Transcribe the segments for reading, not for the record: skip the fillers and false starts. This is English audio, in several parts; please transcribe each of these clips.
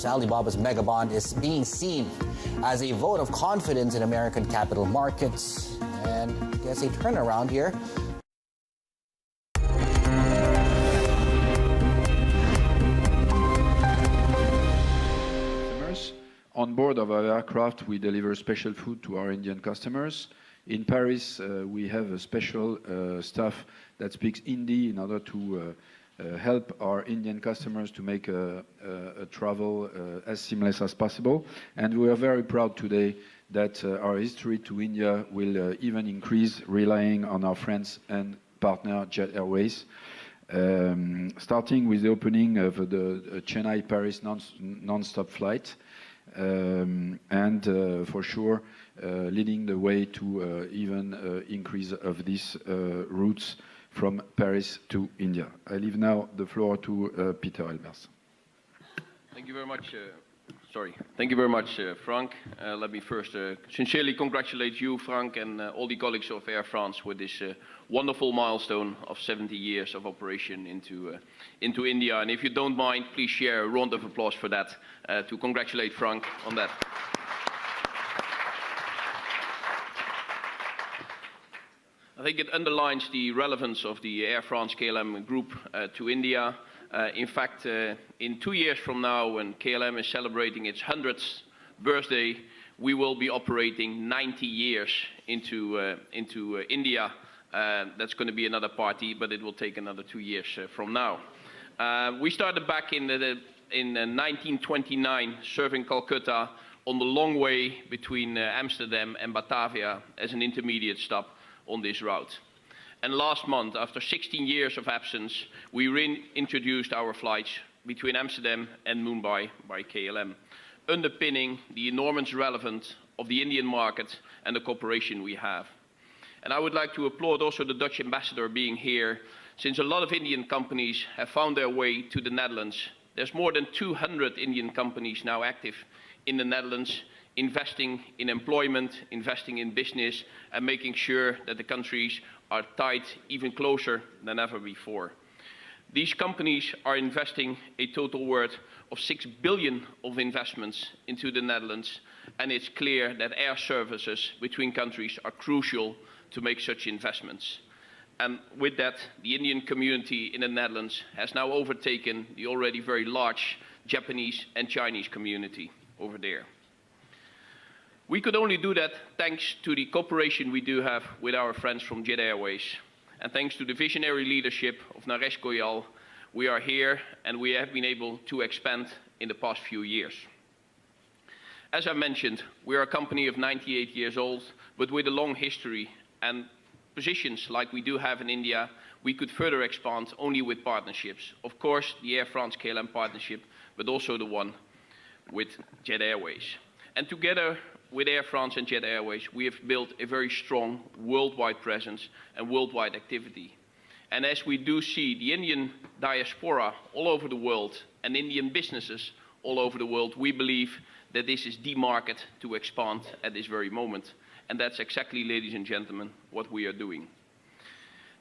Alibaba's mega bond is being seen as a vote of confidence in American capital markets, and I guess a turnaround here. On board of our aircraft, we deliver special food to our Indian customers. In Paris, we have a special staff that speaks Hindi in order to help our Indian customers to make a travel as seamless as possible. And we are very proud today that our history to India will even increase, relying on our friends and partner Jet Airways. Starting with the opening of the Chennai-Paris non-stop flight. For sure, leading the way to even increase of these routes from Paris to India. I leave now the floor to Peter Elbers. Thank you very much. Thank you very much, Frank. Let me first sincerely congratulate you, Frank, and all the colleagues of Air France with this wonderful milestone of 70 years of operation into India. And if you don't mind, please share a round of applause for that, to congratulate Frank on that. I think it underlines the relevance of the Air France-KLM group to India. In fact, in 2 years from now, when KLM is celebrating its 100th birthday, we will be operating 90 years into India. That's going to be another party, but it will take another 2 years from now. We started back in 1929, serving Calcutta on the long way between Amsterdam and Batavia as an intermediate stop on this route. And last month, after 16 years of absence, we reintroduced our flights between Amsterdam and Mumbai by KLM, underpinning the enormous relevance of the Indian market and the cooperation we have. And I would like to applaud also the Dutch ambassador being here, since a lot of Indian companies have found their way to the Netherlands. There's more than 200 Indian companies now active in the Netherlands, investing in employment, investing in business, and making sure that the countries are tied even closer than ever before. These companies are investing a total worth of 6 billion of investments into the Netherlands, and it's clear that air services between countries are crucial to make such investments. And with that, the Indian community in the Netherlands has now overtaken the already very large Japanese and Chinese community over there. We could only do that thanks to the cooperation we do have with our friends from Jet Airways. And thanks to the visionary leadership of Naresh Goyal, we are here and we have been able to expand in the past few years. As I mentioned, we are a company of 98 years old, but with a long history and positions like we do have in India, we could further expand only with partnerships. Of course, the Air France-KLM partnership, but also the one with Jet Airways. And together with Air France and Jet Airways, we have built a very strong worldwide presence and worldwide activity. And as we do see the Indian diaspora all over the world and Indian businesses all over the world, we believe that this is the market to expand at this very moment. And that's exactly, ladies and gentlemen, what we are doing.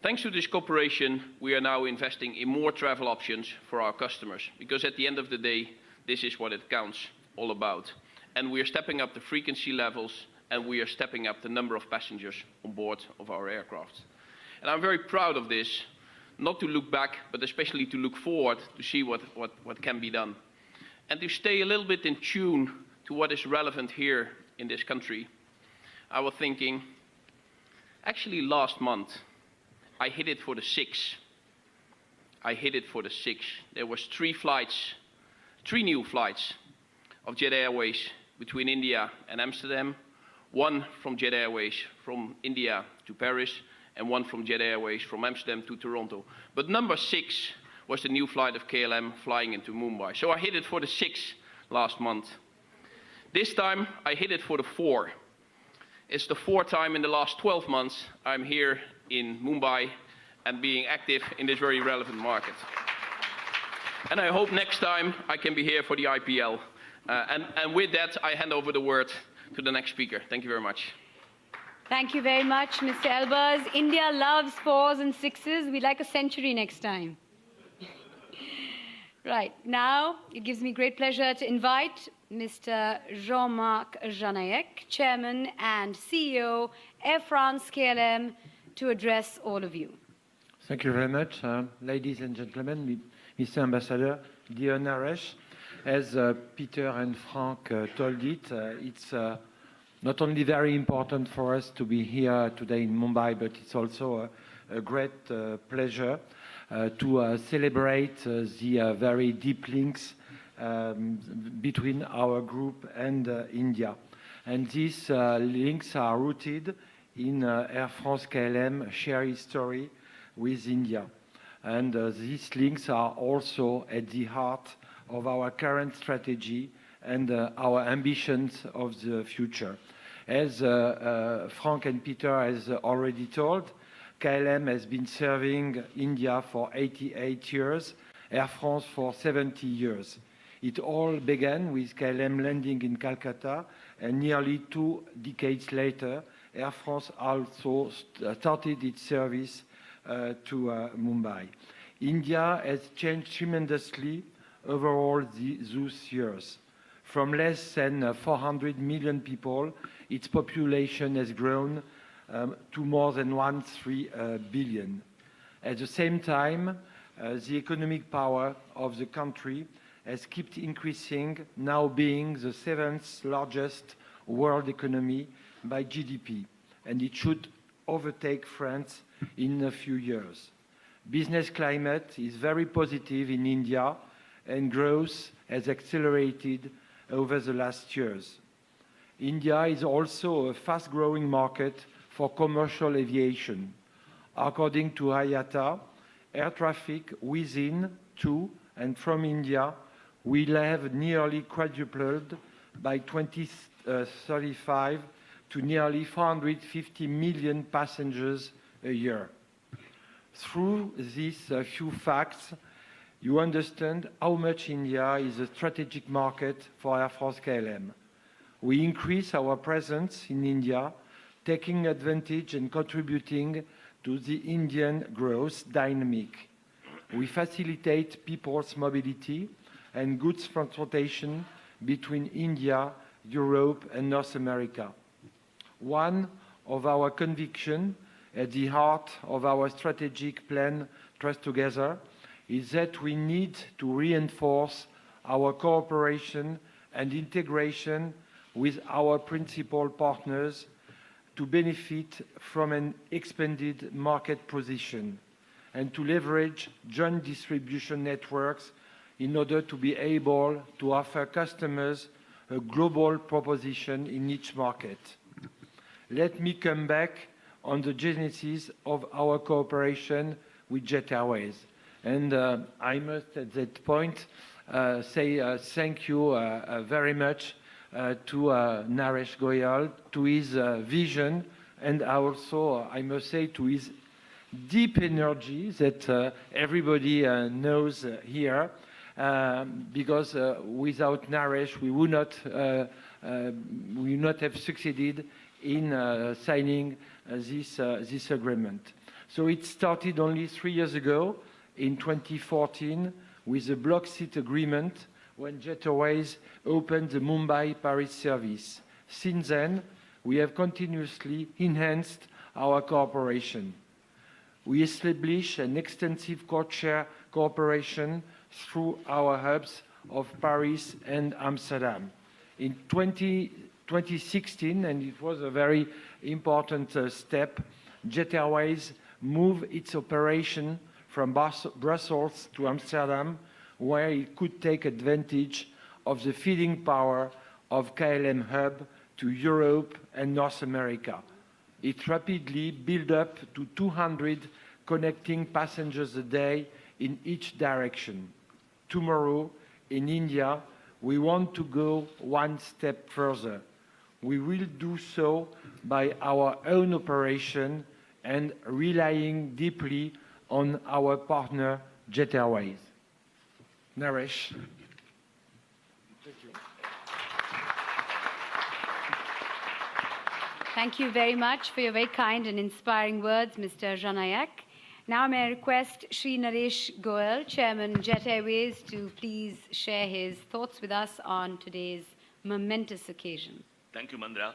Thanks to this cooperation, we are now investing in more travel options for our customers, because at the end of the day, this is what it counts all about. And we are stepping up the frequency levels, and we are stepping up the number of passengers on board of our aircraft. And I'm very proud of this, not to look back, but especially to look forward to see what can be done. And to stay a little bit in tune to what is relevant here in this country, I was thinking, actually last month, I hit it for the 6. There was 3 new flights of Jet Airways between India and Amsterdam, 1 from Jet Airways from India to Paris, and 1 from Jet Airways from Amsterdam to Toronto. But number 6 was the new flight of KLM flying into Mumbai. So I hit it for the 6 last month. This time I hit it for the 4. It's the 4th time in the last 12 months I'm here in Mumbai and being active in this very relevant market. And I hope next time I can be here for the IPL. And with that, I hand over the word to the next speaker. Thank you very much. Thank you very much, Mr. Elbers. India loves 4s and 6s. We'd like a century next time. Right. Now, it gives me great pleasure to invite Mr. Jean-Marc Janaillac, Chairman and CEO, Air France-KLM, to address all of you. Thank you very much, ladies and gentlemen, Mr. Ambassador, dear Naresh. As Peter and Frank told it, it's not only very important for us to be here today in Mumbai, but it's also a great pleasure to celebrate the very deep links between our group and India. And these links are rooted in Air France-KLM shared history with India. And these links are also at the heart of our current strategy and our ambitions of the future. As Frank and Peter has already told, KLM has been serving India for 88 years, Air France for 70 years. It all began with KLM landing in Calcutta, and nearly 2 decades later, Air France also started its service to Mumbai. India has changed tremendously over all those years. From less than 400 million people, its population has grown to more than 1.3 billion. At the same time, the economic power of the country has kept increasing, now being the 7th largest world economy by GDP, and it should overtake France in a few years. Business climate is very positive in India, and growth has accelerated over the last years. India is also a fast-growing market for commercial aviation. According to IATA, air traffic within, to, and from India will have nearly quadrupled by 2035 to nearly 450 million passengers a year. Through these few facts, you understand how much India is a strategic market for Air France-KLM. We increase our presence in India, taking advantage and contributing to the Indian growth dynamic. We facilitate people's mobility and goods transportation between India, Europe, and North America. One of our convictions at the heart of our strategic plan, Trust Together, is that we need to reinforce our cooperation and integration with our principal partners to benefit from an expanded market position and to leverage joint distribution networks in order to be able to offer customers a global proposition in each market. Let me come back on the genesis of our cooperation with Jet Airways. And I must at that point say thank you very much to Naresh Goyal, to his vision, and also, I must say, to his deep energy that everybody knows here, because without Naresh, we would not have succeeded in signing this agreement. So it started only 3 years ago, in 2014, with the block seat agreement, when Jet Airways opened the Mumbai-Paris service. Since then, we have continuously enhanced our cooperation. We established an extensive codeshare cooperation through our hubs of Paris and Amsterdam. In 2016, and it was a very important step, Jet Airways moved its operation from Brussels to Amsterdam, where it could take advantage of the feeding power of KLM hub to Europe and North America. It rapidly built up to 200 connecting passengers a day in each direction. Tomorrow, in India, we want to go one step further. We will do so by our own operation and relying deeply on our partner, Jet Airways. Naresh. Thank you. Thank you very much for your very kind and inspiring words, Mr. Janaillac. Now may I request Shri Naresh Goel, Chairman Jet Airways, to please share his thoughts with us on today's momentous occasion. Thank you, Mandra.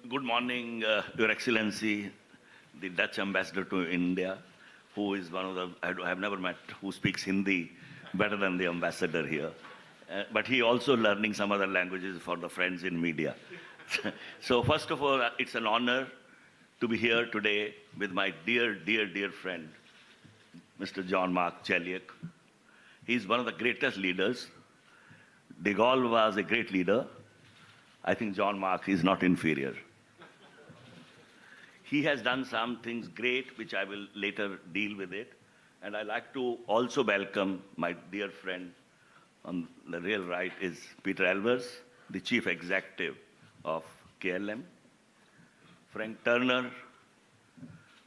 Good morning, Your Excellency, the Dutch ambassador to India, who is one of the, I have never met, who speaks Hindi better than the ambassador here. But he also learning some other languages for the friends in media. So first of all, it's an honor to be here today with my dear, dear, dear friend, Mr. Jean-Marc Jelinek. He's one of the greatest leaders. De Gaulle was a great leader. I think Jean-Marc is not inferior. He has done some things great, which I will later deal with it. And I'd like to also welcome my dear friend on the real right is Peter Elvers, the chief executive of KLM. Frank Turner,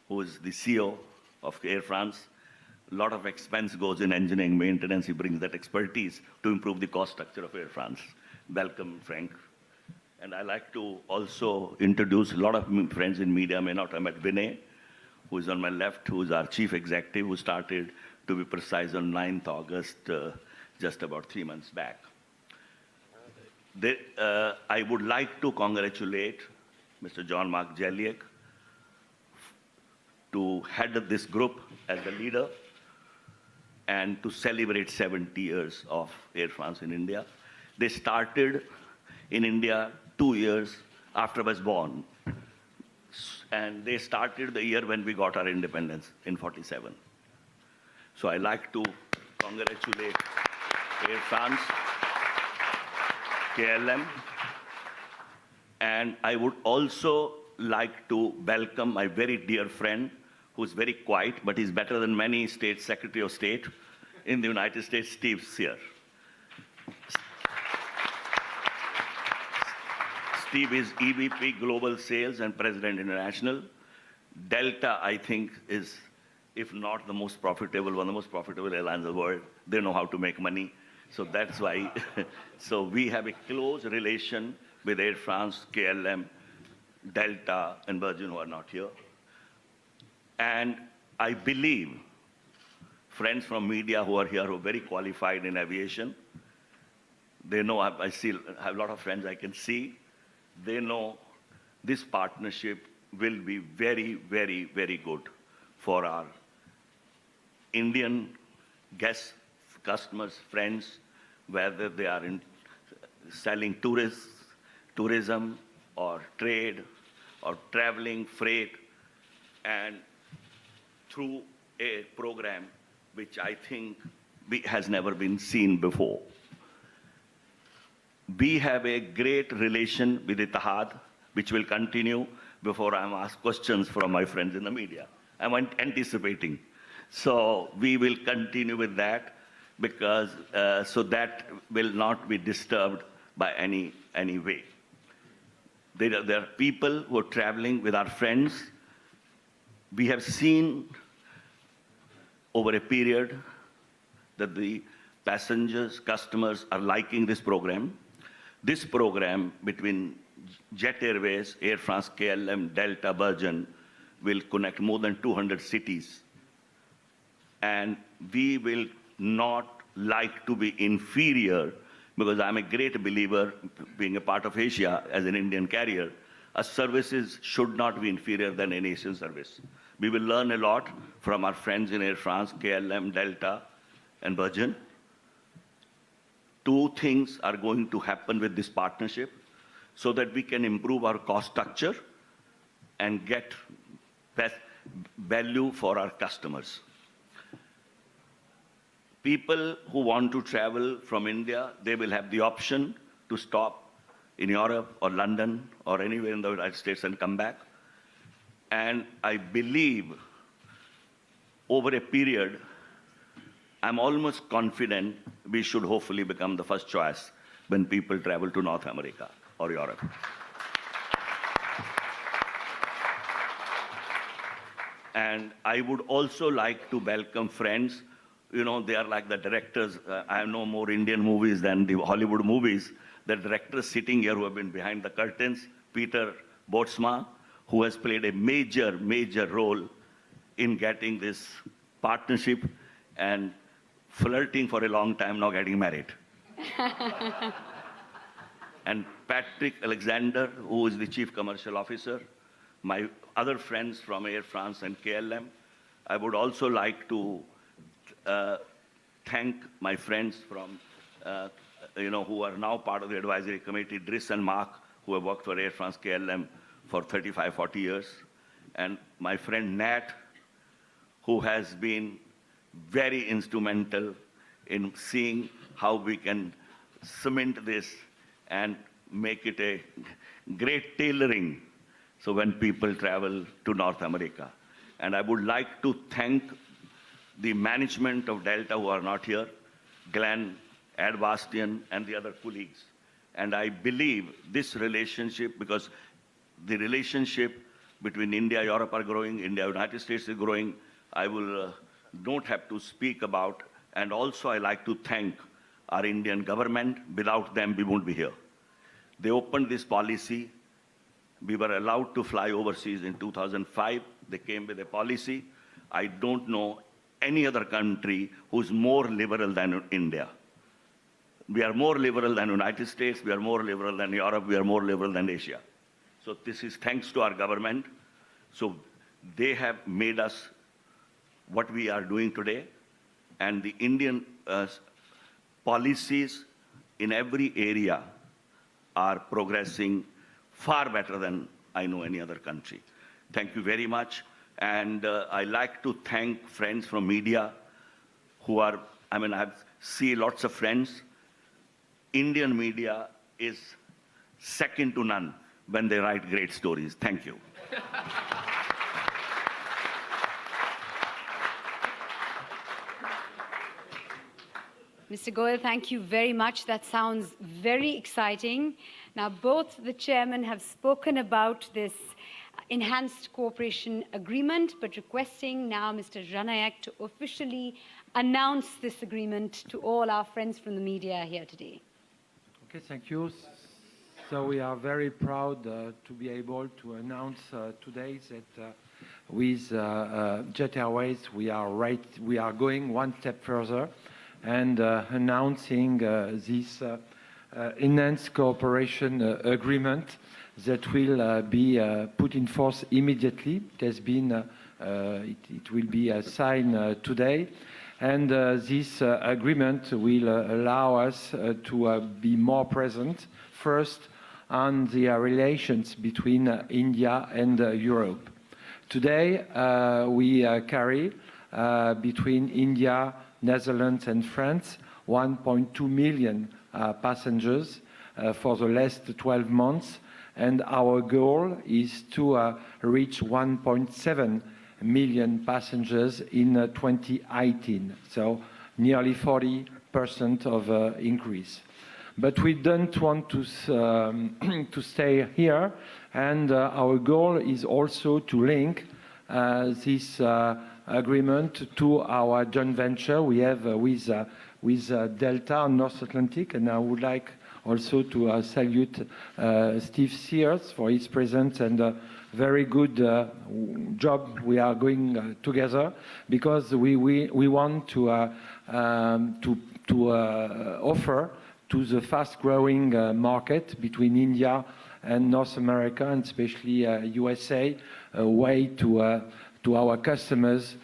who is the CEO of Air France. A lot of expense goes in engineering maintenance. He brings that expertise to improve the cost structure of Air France. Welcome, Frank. And I like to also introduce a lot of friends in media may not have met Vinay, who is on my left, who is our chief executive, who started, to be precise, on 9th August, just about 3 months back. I would like to congratulate Mr. Jean-Marc Jelinek to head up this group as the leader and to celebrate 70 years of Air France in India. They started in India 2 years after I was born. And they started the year when we got our independence in 47. So I like to congratulate Air France, KLM, and I would also like to welcome my very dear friend, who's very quiet, but he's better than many state secretary of state in the United States, Steve Sear. Steve is EVP Global Sales and President International. Delta, I think, is, if not the most profitable, one of the most profitable airlines in the world. They know how to make money. So that's why. So we have a close relation with Air France, KLM, Delta, and Virgin, who are not here. And I believe friends from media who are here who are very qualified in aviation, they know, I still have a lot of friends I can see. They know this partnership will be very, very, very good for our Indian guests, customers, friends, whether they are in selling tourism or trade or traveling freight, and through a program which I think has never been seen before. We have a great relation with Etihad, which will continue before I'm asked questions from my friends in the media. I'm anticipating. So we will continue with that because so that will not be disturbed by any way. There are people who are traveling with our friends. We have seen over a period that the passengers, customers are liking this program. This program between Jet Airways, Air France, KLM, Delta, Virgin will connect more than 200 cities. And we will not like to be inferior, because I'm a great believer, being a part of Asia as an Indian carrier, our services should not be inferior than any Asian service. We will learn a lot from our friends in Air France, KLM, Delta, and Virgin. Two things are going to happen with this partnership so that we can improve our cost structure and get best value for our customers. People who want to travel from India, they will have the option to stop in Europe or London or anywhere in the United States and come back. And I believe over a period, I'm almost confident we should hopefully become the first choice when people travel to North America or Europe. And I would also like to welcome friends. You know, they are like the directors. I know more Indian movies than the Hollywood movies. The directors sitting here who have been behind the curtains, Peter Botsma, who has played a major, major role in getting this partnership and flirting for a long time, now getting married. And Patrick Alexander, who is the Chief Commercial Officer, my other friends from Air France and KLM. I would also like to thank my friends from, who are now part of the advisory committee, Driss and Mark, who have worked for Air France-KLM for 35, 40 years. And my friend Nat, who has been very instrumental in seeing how we can cement this and make it a great tailoring so when people travel to North America. And I would like to thank the management of Delta who are not here, Glenn, Ed Bastian, and the other colleagues. And I believe this relationship, because the relationship between India, Europe are growing, India, United States is growing, I will don't have to speak about. And also I like to thank our Indian government. Without them, we won't be here. They opened this policy. We were allowed to fly overseas in 2005. They came with a policy. I don't know any other country who's more liberal than India. We are more liberal than United States. We are more liberal than Europe. We are more liberal than Asia. So this is thanks to our government. So they have made us what we are doing today. And the Indian policies in every area are progressing far better than I know any other country. Thank you very much. And I like to thank friends from media who are, I see lots of friends. Indian media is second to none when they write great stories. Thank you. Mr. Goyal, thank you very much. That sounds very exciting. Now, both the chairmen have spoken about this enhanced cooperation agreement, but requesting now Mr. Janayak to officially announce this agreement to all our friends from the media here today. Okay, thank you. So we are very proud to be able to announce today that with Jet Airways we are going one step further and announcing this enhanced cooperation agreement that will be put in force immediately. It has been, it will be signed today. And this agreement will allow us to be more present, first, on the relations between India and Europe. Today, we carry between India, Netherlands, and France 1.2 million passengers for the last 12 months. And our goal is to reach 1.7 million passengers in 2018, so nearly 40% of increase. But we don't want to stay here, and our goal is also to link this agreement to our joint venture we have with Delta on North Atlantic, and I would like also to salute Steve Sears for his presence and very good job we are going together, because we want to offer to the fast-growing market between India and North America, and especially USA, a way to our customers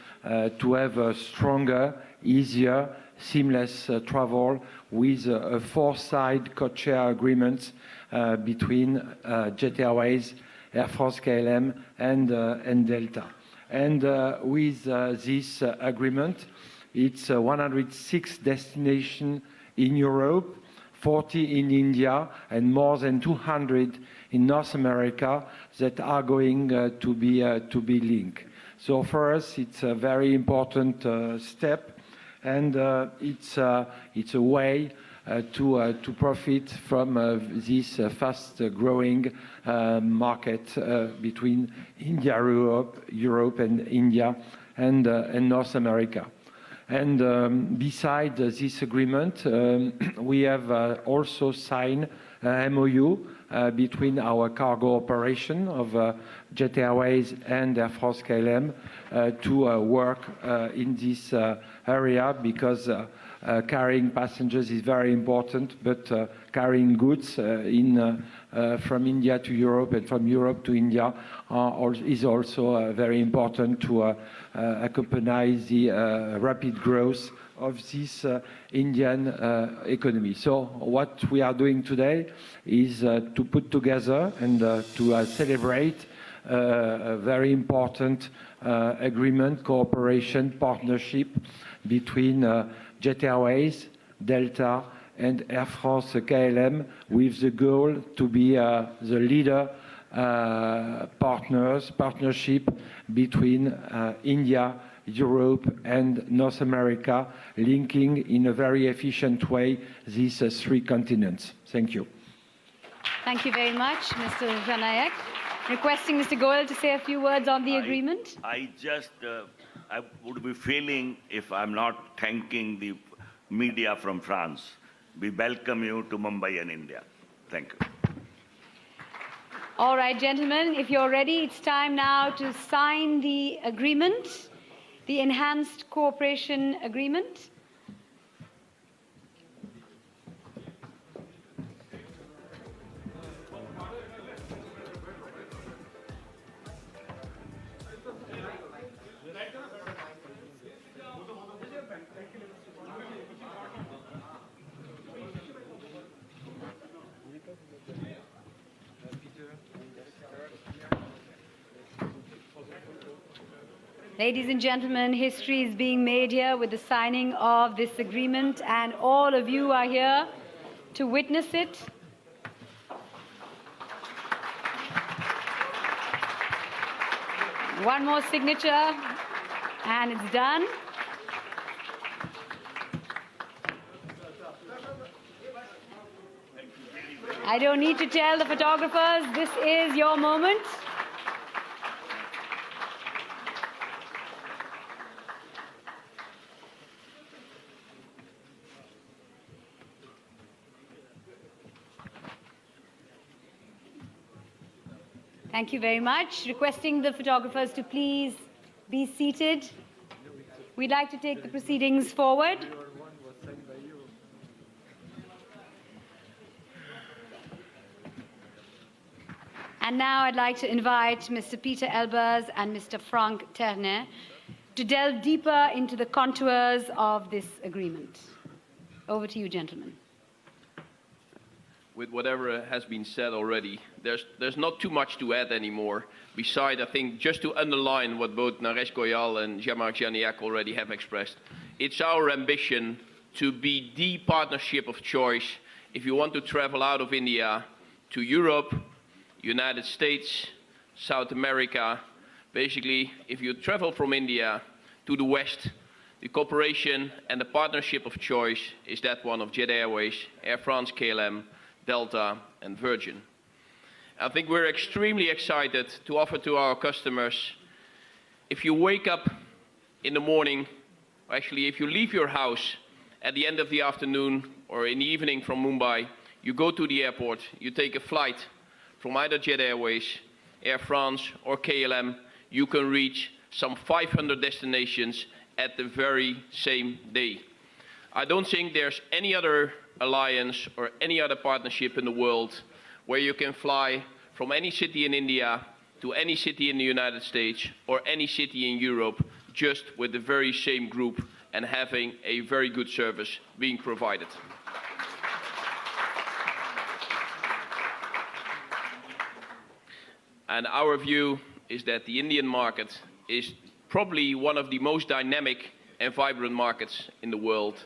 to have a stronger, easier, seamless travel with a four-side codeshare agreement between Jet Airways, Air France-KLM, and Delta. And with this agreement, it's 106 destinations in Europe, 40 in India, and more than 200 in North America that are going to be linked. So for us, it's a very important step, and it's a way to profit from this fast-growing market between India, Europe, and India, and North America. And beside this agreement, we have also signed a MOU between our cargo operation of Jet Airways and Air France-KLM to work in this area, because carrying passengers is very important, but carrying goods from India to Europe and from Europe to India is also very important to accompany the rapid growth of this Indian economy. So what we are doing today is to put together and to celebrate a very important agreement, cooperation, partnership between Jet Airways, Delta, and Air France-KLM, with the goal to be the leader partnership between India, Europe, and North America, linking in a very efficient way these three continents. Thank you. Thank you very much, Mr. Ranayak. Requesting Mr. Goel to say a few words on the agreement. I would be failing if I'm not thanking the media from France. We welcome you to Mumbai and India. Thank you. All right, gentlemen, if you're ready, it's time now to sign the agreement, the Enhanced Cooperation Agreement. Ladies and gentlemen, history is being made here with the signing of this agreement, and all of you are here to witness it. One more signature, and it's done. I don't need to tell the photographers, this is your moment. Thank you very much. Requesting the photographers to please be seated. We'd like to take the proceedings forward. And now I'd like to invite Mr. Peter Elbers and Mr. Frank Ternet to delve deeper into the contours of this agreement. Over to you, gentlemen. With whatever has been said already, there's not too much to add anymore. Besides, I think, just to underline what both Naresh Goyal and Jean-Marc Janiac already have expressed, it's our ambition to be the partnership of choice if you want to travel out of India to Europe, United States, South America. Basically, if you travel from India to the West, the cooperation and the partnership of choice is that one of Jet Airways, Air France-KLM, Delta, and Virgin. I think we're extremely excited to offer to our customers, if you wake up in the morning, or actually if you leave your house at the end of the afternoon or in the evening from Mumbai, you go to the airport, you take a flight from either Jet Airways, Air France, or KLM, you can reach some 500 destinations at the very same day. I don't think there's any other alliance or any other partnership in the world where you can fly from any city in India to any city in the United States or any city in Europe just with the very same group and having a very good service being provided. And our view is that the Indian market is probably one of the most dynamic and vibrant markets in the world.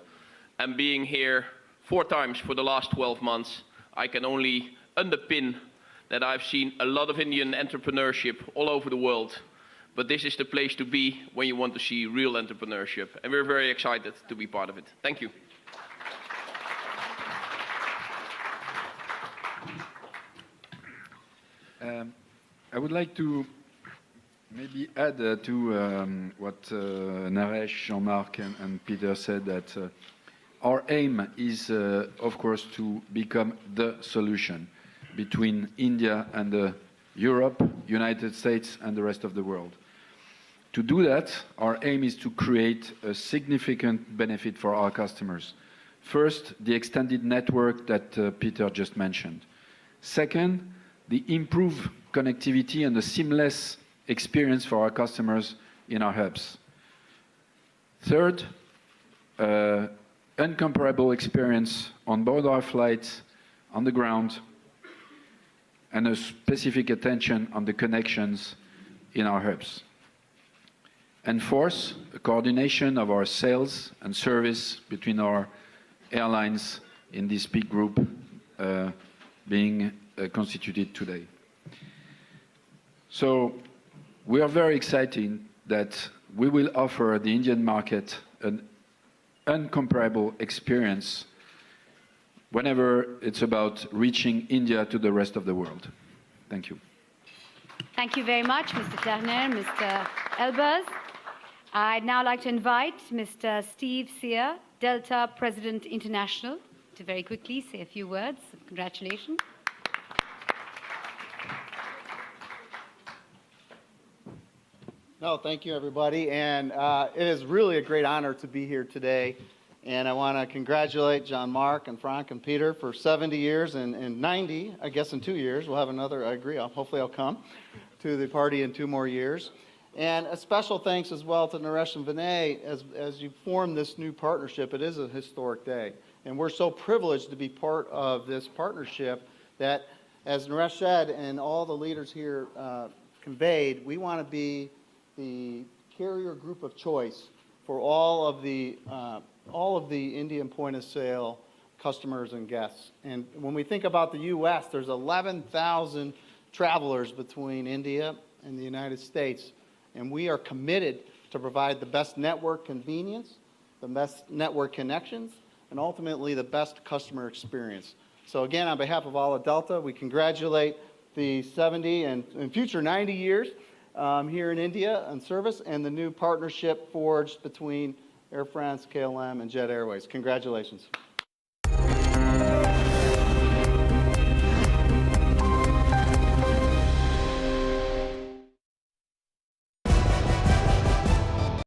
And being here 4 times for the last 12 months, I can only underpin that I've seen a lot of Indian entrepreneurship all over the world. But this is the place to be when you want to see real entrepreneurship. And we're very excited to be part of it. Thank you. I would like to Maybe add to what Naresh, Jean-Marc, and Peter said that our aim is, of course, to become the solution between India and Europe, United States, and the rest of the world. To do that, our aim is to create a significant benefit for our customers. First, the extended network that Peter just mentioned. Second, the improved connectivity and the seamless experience for our customers in our hubs. Third, incomparable experience on board our flights, on the ground, and a specific attention on the connections in our hubs. And fourth, a coordination of our sales and service between our airlines in this big group being constituted today. So we are very excited that we will offer the Indian market an incomparable experience whenever it's about reaching India to the rest of the world. Thank you. Thank you very much, Mr. Turner, Mr. Elbers. I'd now like to invite Mr. Steve Sear, Delta President International, to very quickly say a few words of congratulations. No, thank you, everybody. And it is really a great honor to be here today. And I want to congratulate Jean-Marc and Frank and Peter for 70 years and 90, I guess in 2 years. We'll have another, I agree, hopefully I'll come to the party in 2 more years. And a special thanks as well to Naresh and Vinay as you form this new partnership. It is a historic day. And we're so privileged to be part of this partnership that, as Naresh said and all the leaders here conveyed, we want to be the carrier group of choice for all of the Indian point of sale customers and guests. And when we think about the U.S., there's 11,000 travelers between India and the United States. And we are committed to provide the best network convenience, the best network connections, and ultimately the best customer experience. So again, on behalf of all of Delta, we congratulate the 70 and future 90 years here in India on service and the new partnership forged between Air France-KLM and Jet Airways. Congratulations.